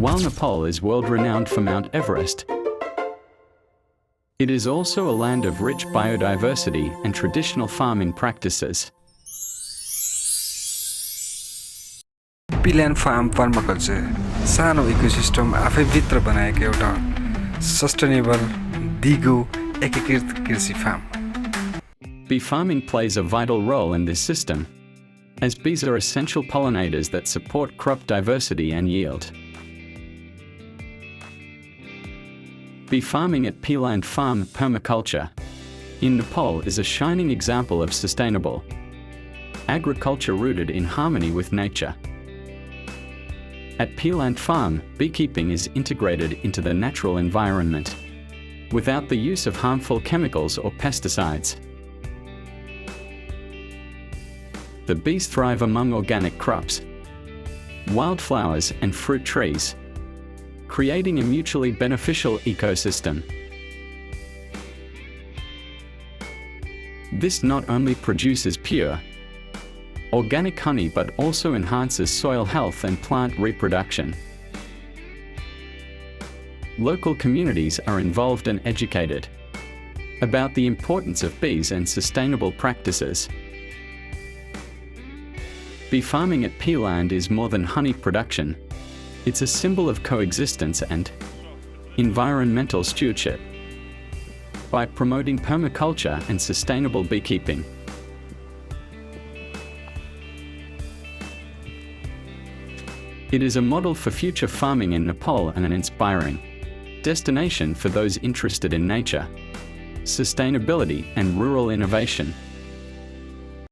while Nepal is world-renowned for Mount Everest, it is also a land of rich biodiversity and traditional farming practices. PLand Farm Permaculture सानो ecosystem आफै भित्र बनाएको एउटा sustainable दिगो एकीकृत कृषि farm. Bee farming plays a vital role in this system, as bees are essential pollinators that support crop diversity and yield. Bee farming at PLand Farm Permaculture in Nepal is a shining example of sustainable agriculture rooted in harmony with nature. At PLand Farm, beekeeping is integrated into the natural environment without the use of harmful chemicals or pesticides. The bees thrive among organic crops, wildflowers and fruit trees, creating a mutually beneficial ecosystem. This not only produces pure, organic honey but also enhances soil health and plant reproduction. Local communities are involved and educated about the importance of bees and sustainable practices. Bee farming at PLand is more than honey production. It's a symbol of coexistence and environmental stewardship. By promoting permaculture and sustainable beekeeping, it is a model for future farming in Nepal and an inspiring destination for those interested in nature, sustainability, and rural innovation.